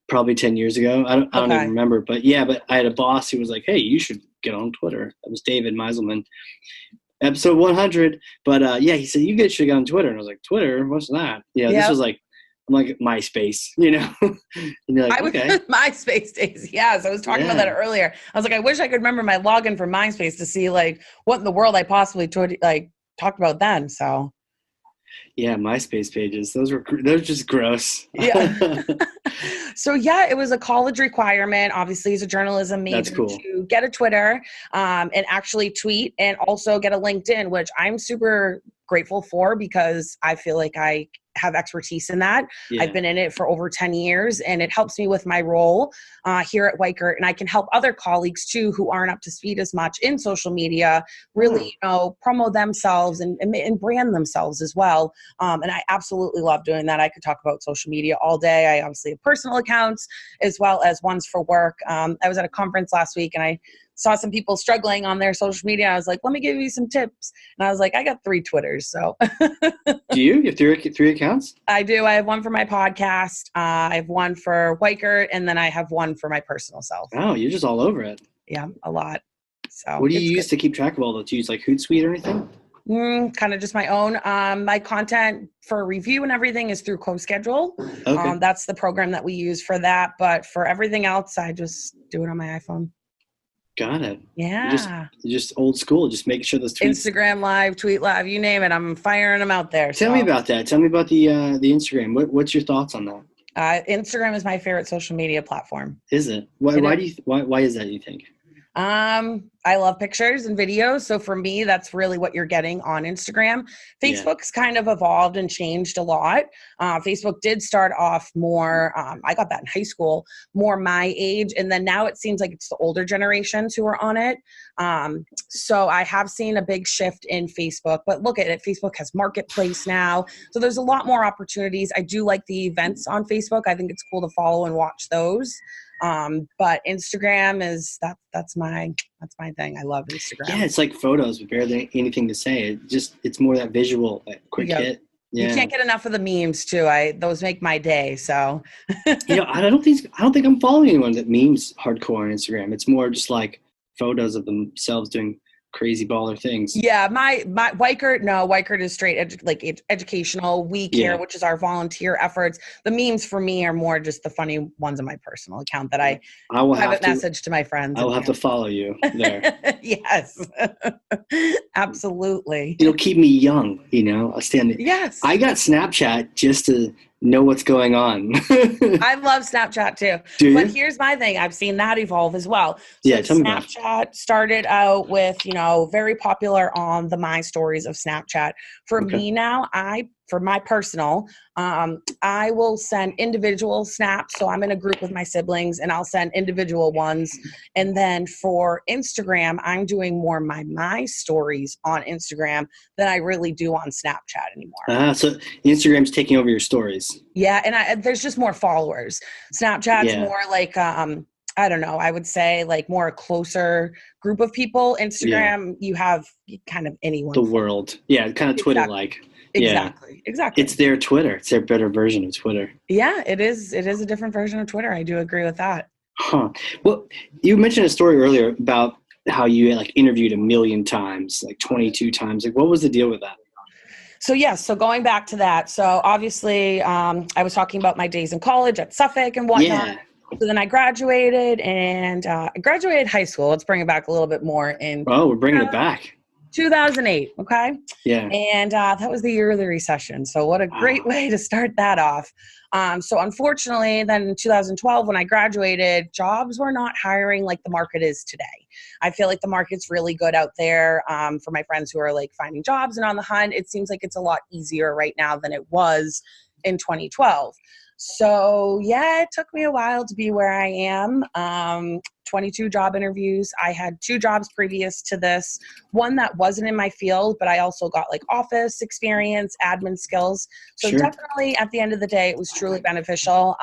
Probably 10 years ago. I don't even remember, but I had a boss who was like, "Hey, you should get on Twitter." That was David Meiselman, episode 100. But he said, "You guys should get on Twitter." And I was like, "Twitter? What's that?" This was like, I'm like MySpace, and you're like, okay. MySpace days. Yes. I was talking about that earlier. I was like, I wish I could remember my login for MySpace to see like what in the world I possibly talked about then. So. Yeah. MySpace pages. Those were just gross. Yeah. So it was a college requirement, obviously as a journalism major, to get a Twitter, and actually tweet, and also get a LinkedIn, which I'm super grateful for because I feel like I have expertise in that. Yeah. I've been in it for over 10 years and it helps me with my role here at Weichert, and I can help other colleagues too who aren't up to speed as much in social media really promote themselves and brand themselves as well. And I absolutely love doing that. I could talk about social media all day. I obviously have personal accounts as well as ones for work. I was at a conference last week and I saw some people struggling on their social media. I was like, let me give you some tips. And I was like, I got 3 Twitters. So do you have three accounts? I do. I have one for my podcast. I have one for Weichert, and then I have one for my personal self. Oh, you're just all over it. Yeah, a lot. So what do you use to keep track of all those? Do you use like Hootsuite or anything? Kind of just my own. My content for review and everything is through CoSchedule. Okay. That's the program that we use for that. But for everything else, I just do it on my iPhone. Got it. Yeah. Just old school. Just making sure those tweets. Instagram Live, Tweet Live, you name it. I'm firing them out there. Tell me about that. Tell me about the Instagram. What's your thoughts on that? Instagram is my favorite social media platform. Is it? Why is that, you think? I love pictures and videos. So for me, that's really what you're getting on Instagram. Facebook's kind of evolved and changed a lot. Facebook did start off more, I got that in high school, more my age. And then now it seems like it's the older generations who are on it. So I have seen a big shift in Facebook, but look at it. Facebook has Marketplace now. So there's a lot more opportunities. I do like the events on Facebook. I think it's cool to follow and watch those. But Instagram is that's my thing. I love Instagram. Yeah, it's like photos with barely anything to say. It's more that visual, like quick hit. Yeah. You can't get enough of the memes too. Those make my day. So I don't think I'm following anyone that memes hardcore on Instagram. It's more just like photos of themselves doing crazy baller things. Yeah, my Weichert is straight educational. We Care, which is our volunteer efforts. The memes for me are more just the funny ones on my personal account that I will private message to my friends. I will have to follow you there. Yes, absolutely. It'll keep me young, I'll stand it. Yes. I got Snapchat just to know what's going on. I love Snapchat too. But here's my thing. I've seen that evolve as well. So tell me about it. Snapchat started out with, very popular on the My Stories of Snapchat. For me now, for my personal, I will send individual snaps. So I'm in a group with my siblings and I'll send individual ones. And then for Instagram, I'm doing more my stories on Instagram than I really do on Snapchat anymore. So Instagram's taking over your stories. Yeah. And there's just more followers. Snapchat's more like, I don't know, I would say like more a closer group of people. Instagram, you have kind of anyone. The world. Yeah. Kind of Twitter-like. Exactly. It's their Twitter. It's their better version of Twitter. Yeah, it is. It is a different version of Twitter. I do agree with that. Huh. Well, you mentioned a story earlier about how you interviewed 1 million times, 22 times. What was the deal with that? So going back to that. So obviously I was talking about my days in college at Suffolk and whatnot. Yeah. So then I graduated and I graduated high school. Let's bring it back a little bit more in We're bringing it back. 2008. Okay. Yeah. And that was the year of the recession. So what a great way to start that off. So unfortunately, then in 2012, when I graduated, jobs were not hiring like the market is today. I feel like the market's really good out there for my friends who are like finding jobs and on the hunt. It seems like it's a lot easier right now than it was in 2012. So yeah, it took me a while to be where I am. 22 job interviews. I had 2 jobs previous to this, one that wasn't in my field, but I also got like office experience, admin skills. So definitely at the end of the day, it was truly beneficial.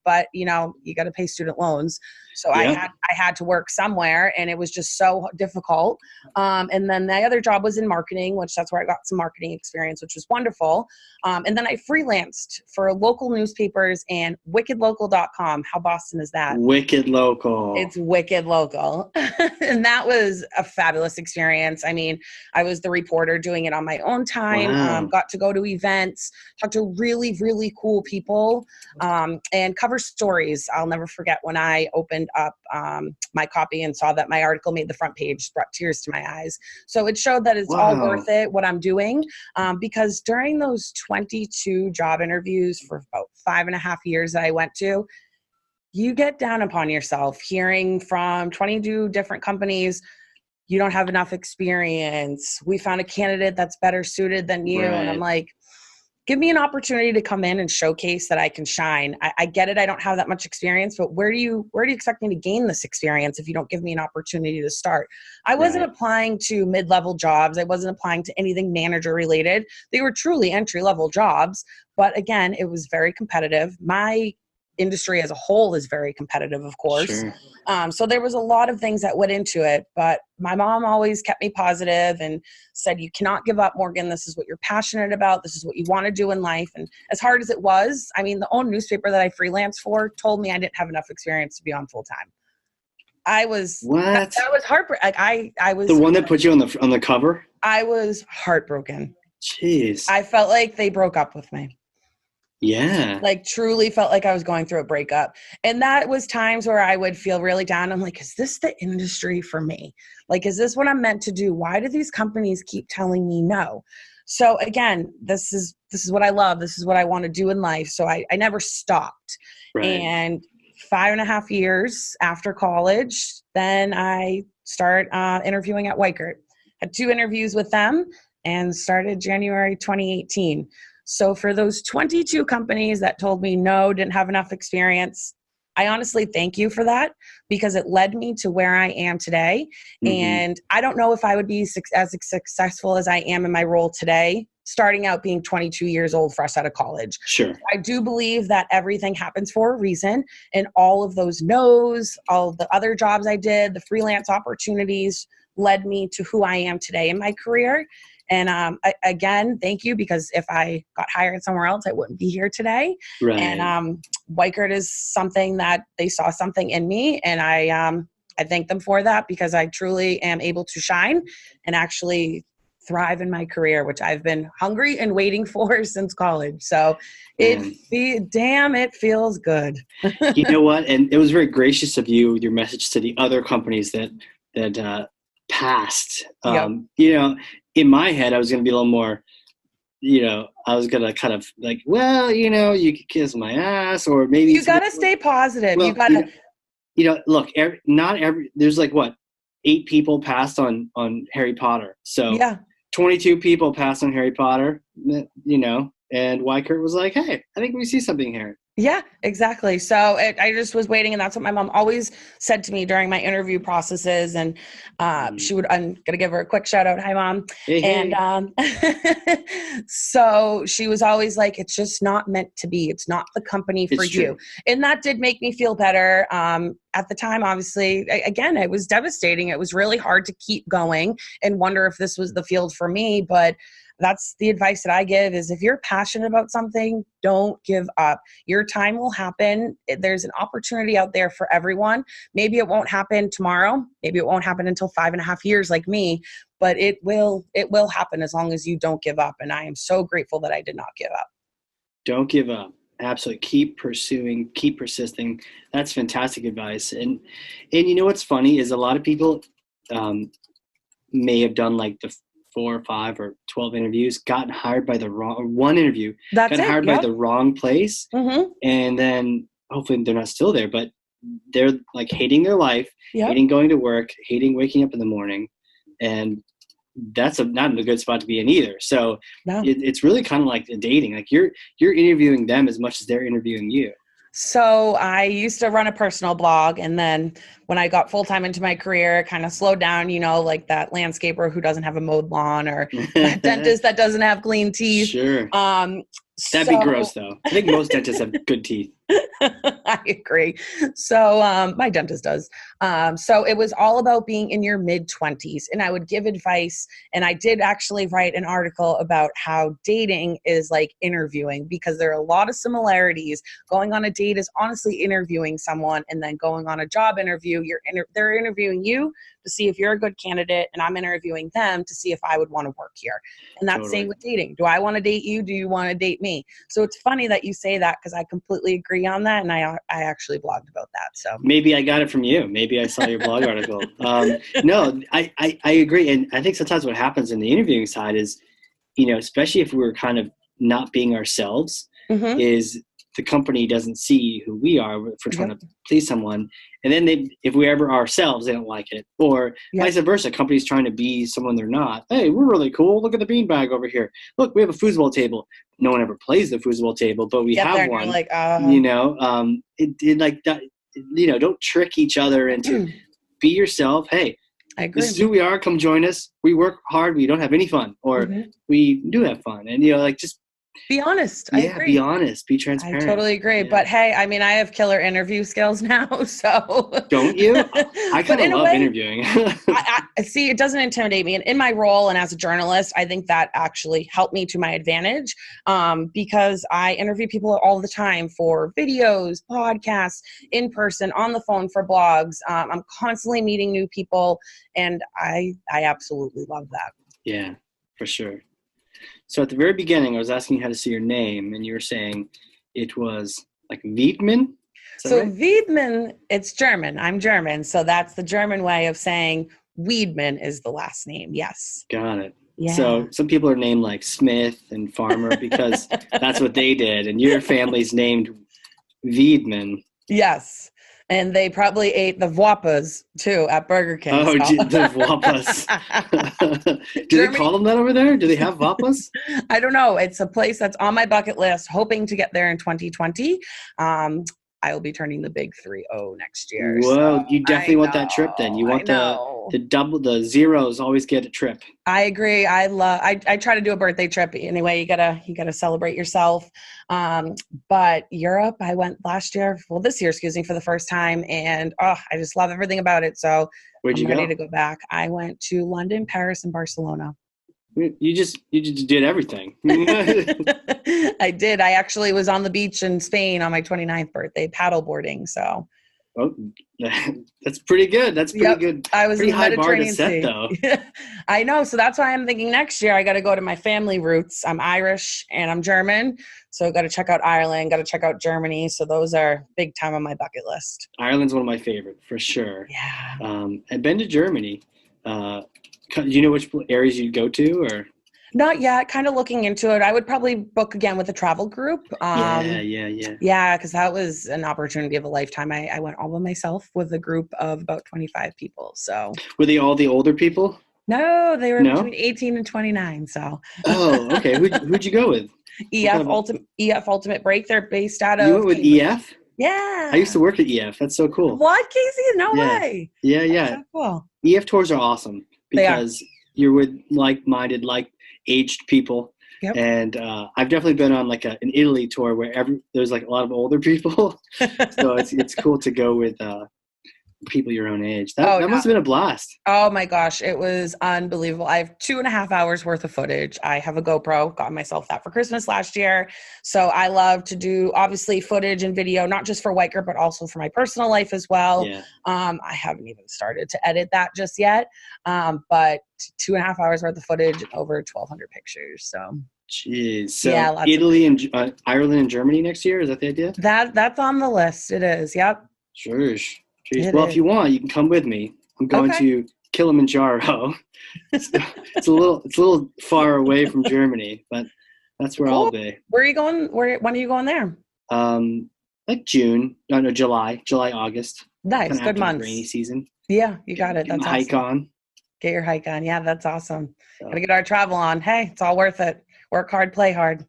But you know, you got to pay student loans. So I had to work somewhere and it was just so difficult. And then the other job was in marketing, which that's where I got some marketing experience, which was wonderful. And then I freelanced for local newspapers and wickedlocal.com. How Boston is that? Wicked Local. It's wicked local. And that was a fabulous experience. I mean, I was the reporter doing it on my own time, got to go to events, talk to really, really cool people, and cover stories. I'll never forget when I opened up my copy and saw that my article made the front page, brought tears to my eyes. So it showed that it's all worth it, what I'm doing, because during those 22 job interviews for about 5.5 years that I went to, you get down upon yourself hearing from 22 different companies, you don't have enough experience. We found a candidate that's better suited than you. And I'm like, give me an opportunity to come in and showcase that I can shine. I get it. I don't have that much experience, but where do you expect me to gain this experience if you don't give me an opportunity to start? I wasn't applying to mid-level jobs. I wasn't applying to anything manager related. They were truly entry-level jobs. But again, it was very competitive. My industry as a whole is very competitive, of course. So there was a lot of things that went into it, but my mom always kept me positive and said, you cannot give up, Morgan. This is what you're passionate about. This is what you want to do in life. And as hard as it was, I mean, the own newspaper that I freelanced for told me I didn't have enough experience to be on full time. I was, that was heartbreaking. Like I was the one that put you on the cover. I was heartbroken. Jeez. I felt like they broke up with me. Yeah. Like truly felt like I was going through a breakup. And that was times where I would feel really down. I'm like, is this the industry for me? Like, is this what I'm meant to do? Why do these companies keep telling me no? So again, this is what I love. This is what I want to do in life. So I never stopped. And 5.5 years after college, then I start interviewing at Weichert. Had 2 interviews with them and started January 2018. So for those 22 companies that told me no, didn't have enough experience, I honestly thank you for that because it led me to where I am today. And I don't know if I would be as successful as I am in my role today, starting out being 22 years old, fresh out of college. I do believe that everything happens for a reason. And all of those no's, all the other jobs I did, the freelance opportunities led me to who I am today in my career. And again, thank you, because if I got hired somewhere else, I wouldn't be here today. And Weichert is something that they saw something in me, and I thank them for that because I truly am able to shine and actually thrive in my career, which I've been hungry and waiting for since college. So it feels good. You know what? And it was very gracious of you, your message to the other companies that passed. You know, in my head, I was going to be a little more, you know, I was going to kind of like, well, you know, you could kiss my ass, or maybe you got to stay positive. Well, you got to, you know, look, there's like what, 8 people passed on Harry Potter. So 22 people passed on Harry Potter, you know, and Weichert was like, hey, I think we see something here. Yeah, exactly. So I just was waiting, and that's what my mom always said to me during my interview processes. And she would, I'm going to give her a quick shout out. Hi, Mom. Hey. And so she was always like, it's just not meant to be. It's not the company for you. And that did make me feel better. At the time, obviously, again, it was devastating. It was really hard to keep going and wonder if this was the field for me. But that's the advice that I give is if you're passionate about something, don't give up. Your time will happen. There's an opportunity out there for everyone. Maybe it won't happen tomorrow. Maybe it won't happen until 5.5 years like me, but it will happen as long as you don't give up. And I am so grateful that I did not give up. Don't give up. Absolutely. Keep pursuing, keep persisting. That's fantastic advice. And you know what's funny is a lot of people may have done like the 4 or 5 or 12 interviews, gotten hired by the wrong one interview, That's got hired by the wrong place. Mm-hmm. And then hopefully they're not still there, but they're like hating their life, Yep. hating going to work, hating waking up in the morning. And that's not a good spot to be in either. So No. It's really kind of like dating. Like you're interviewing them as much as they're interviewing you. So I used to run a personal blog, and then when I got full-time into my career, it kind of slowed down, like that landscaper who doesn't have a mowed lawn, or that dentist that doesn't have clean teeth. Sure. That'd be gross though. I think most dentists have good teeth. I agree. So my dentist does. So it was all about being in your mid-20s, and I would give advice. And I did actually write an article about how dating is like interviewing, because there are a lot of similarities. Going on a date is honestly interviewing someone, and then going on a job interview, they're interviewing you to see if you're a good candidate, and I'm interviewing them to see if I would want to work here. And that's Totally. same with dating. Do I want to date you? Do you want to date me? So it's funny that you say that, because I completely agree on that, and I actually blogged about that. So maybe I got it from you. Maybe I saw your blog article. No, I agree. And I think sometimes what happens in the interviewing side is, especially if we're kind of not being ourselves, mm-hmm. is the company doesn't see who we are if we're trying to please someone. And then if we ever are ourselves, they don't like it. Or vice versa, companies trying to be someone they're not. Hey, we're really cool. Look at the beanbag over here. Look, we have a foosball table. No one ever plays the foosball table, but we have one. Like, it like that. Don't trick each other into be yourself. Hey, I agree. This is who we are. Come join us. We work hard. We don't have any fun, or we do have fun. And just be honest. I agree. Be honest. Be transparent. I totally agree. Yeah. But hey, I mean, I have killer interview skills now. So don't you? I kind of love interviewing. I see. It doesn't intimidate me. And in my role and as a journalist, I think that actually helped me to my advantage, because I interview people all the time for videos, podcasts, in person, on the phone, for blogs. I'm constantly meeting new people, and I absolutely love that. Yeah, for sure. So at the very beginning, I was asking you how to say your name, and you were saying it was like Wiedmann? So right? Wiedmann, it's German. I'm German. So that's the German way of saying Wiedmann is the last name. Yes. Got it. Yeah. So some people are named like Smith and Farmer because that's what they did. And your family's named Wiedmann. Yes. And they probably ate the Whoppers, too, at Burger King. Oh, the Whoppers. Do they call them that over there? Do they have Whoppers? I don't know. It's a place that's on my bucket list, hoping to get there in 2020. I will be turning the big 3-0 next year. Whoa, so you definitely want that trip then. You want the double, the zeros always get a trip. I agree. I try to do a birthday trip anyway. You gotta celebrate yourself. But Europe, I went this year, for the first time. And I just love everything about it. So I'm ready to go back. I went to London, Paris, and Barcelona. You just did everything. I did. I actually was on the beach in Spain on my 29th birthday, paddle boarding. So, that's pretty good. That's pretty good. I was pretty in the high bar to Mediterranean set, Sea. though. I know. So that's why I'm thinking next year I got to go to my family roots. I'm Irish and I'm German. So I got to check out Ireland, got to check out Germany. So those are big time on my bucket list. Ireland's one of my favorite for sure. Yeah. I've been to Germany. Do you know which areas you'd go to, or? Not yet. Kind of looking into it. I would probably book again with a travel group. Yeah, because that was an opportunity of a lifetime. I went all by myself with a group of about 25 people. So were they all the older people? No, they were between 18 and 29. So. Oh, okay. Who'd you go with? EF Ultimate Break. They're based out of. You went with EF? Yeah. I used to work at EF. That's so cool. What, Casey? No way. Yeah. That's so cool. EF tours are awesome because you're with like-minded, aged people. Yep. And I've definitely been on like an Italy tour where there's like a lot of older people. So it's cool to go with people your own age. That must have been a blast. Oh my gosh, it was unbelievable. I have 2.5 hours worth of footage. I have a GoPro, got myself that for Christmas last year. So I love to do obviously footage and video, not just for Weichert, but also for my personal life as well. Yeah. I haven't even started to edit that just yet. But 2.5 hours worth of footage and over 1,200 pictures. So. Jeez. So yeah, Italy and Ireland and Germany next year, is that the idea? That's on the list. It is. Yep. Sure. Well, if you want, you can come with me. I'm going to Kilimanjaro. It's a little far away from Germany, but that's where I'll be. Where are you going? When are you going there? Like June. No, July, August. Nice, good months. Rainy season. Yeah, you got it. That's awesome. Hike on. Get your hike on. Yeah, that's awesome. Gotta get our travel on. Hey, it's all worth it. Work hard, play hard.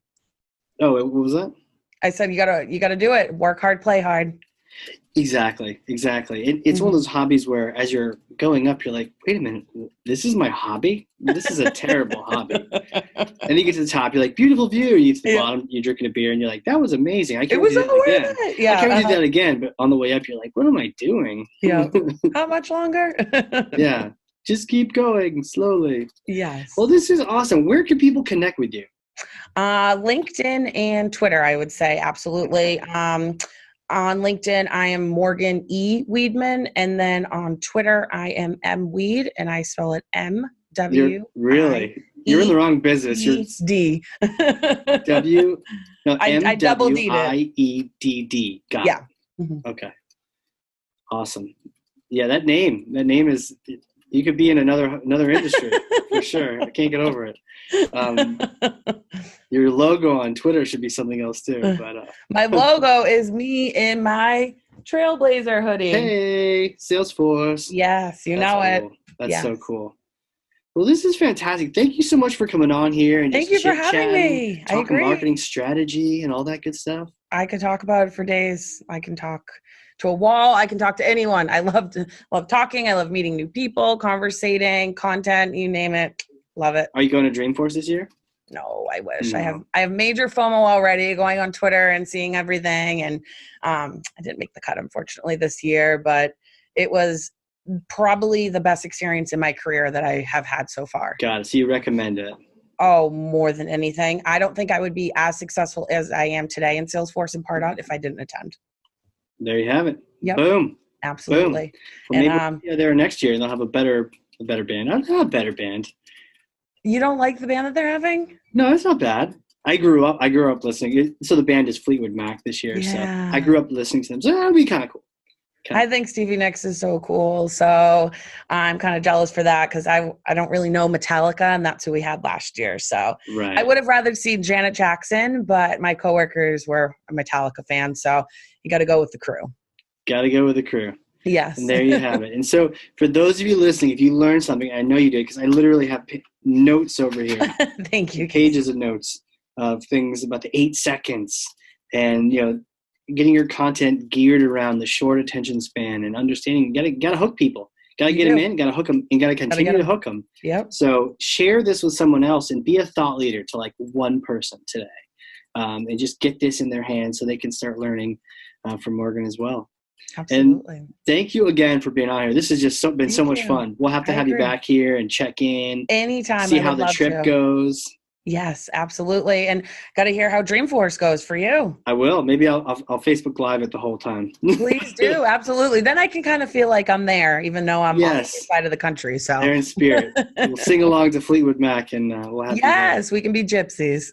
Oh, what was that? I said you gotta do it. Work hard, play hard. Exactly. It's one of those hobbies where as you're going up, you're like, wait a minute, this is my hobby? This is a terrible hobby. And you get to the top, you're like, beautiful view. You get to the bottom, you're drinking a beer, and you're like, that was amazing. I can't do that again. Yeah, I can't do that again. But on the way up, you're like, what am I doing? Yeah. How much longer? Yeah. Just keep going slowly. Yes. Well, this is awesome. Where can people connect with you? LinkedIn and Twitter, I would say. Absolutely. On LinkedIn, I am Morgan E. Wiedmann. And then on Twitter, I am M. Weed, and I spell it M-W. Really? You're in the wrong business. You're D. W. No, I double D'd it. M-W-I-E-D-D. Got Yeah. it. Mm-hmm. Okay. Awesome. Yeah, that name is, you could be in another industry for sure. I can't get over it. Your logo on Twitter should be something else too. But my logo is me in my Trailblazer hoodie. Hey, Salesforce. Yes, you know it. That's so cool. Well, this is fantastic. Thank you so much for coming on here and thank you for having me. I agree. Marketing strategy and all that good stuff. I could talk about it for days. I can talk to a wall. I can talk to anyone. I love talking. I love meeting new people, conversating, content, you name it. Love it. Are you going to Dreamforce this year? No, I wish. No. I have major FOMO already, going on Twitter and seeing everything. And I didn't make the cut, unfortunately, this year, but it was probably the best experience in my career that I have had so far. Got it. So you recommend it? Oh, more than anything. I don't think I would be as successful as I am today in Salesforce and Pardot if I didn't attend. There you have it. Yep. Boom. Absolutely. Boom. Well, maybe we'll there next year and they'll have a better band. I don't have a better band. You don't like the band that they're having? No, it's not bad. I grew up listening. So the band is Fleetwood Mac this year. Yeah. So I grew up listening to them. So that'd be kind of cool. I think Stevie Nicks is so cool. So I'm kind of jealous for that because I don't really know Metallica, and that's who we had last year. So right. I would have rather seen Janet Jackson, but my coworkers were a Metallica fan. So you got to go with the crew. Got to go with the crew. Yes. And there you have it. And so for those of you listening, if you learned something, I know you did because I literally have notes over here. Thank you. Pages of notes of things about the 8 seconds and, getting your content geared around the short attention span and understanding. You gotta hook people. Gotta get them in, gotta hook them, and gotta continue to hook them. Yep. So share this with someone else and be a thought leader to like one person today. And just get this in their hands so they can start learning from Morgan as well. Absolutely. And thank you again for being on here. This has just been so much fun. We'll have to have you back here and check in. Anytime. See how the trip goes. Yes, absolutely. And got to hear how Dreamforce goes for you. I will. Maybe I'll Facebook Live it the whole time. Please do. Absolutely. Then I can kind of feel like I'm there, even though I'm on the other side of the country. So they're in spirit. We'll sing along to Fleetwood Mac and we'll have we can be gypsies.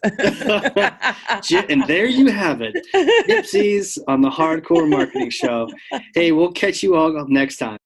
And there you have it. Gypsies on the Hardcore Marketing Show. Hey, we'll catch you all next time.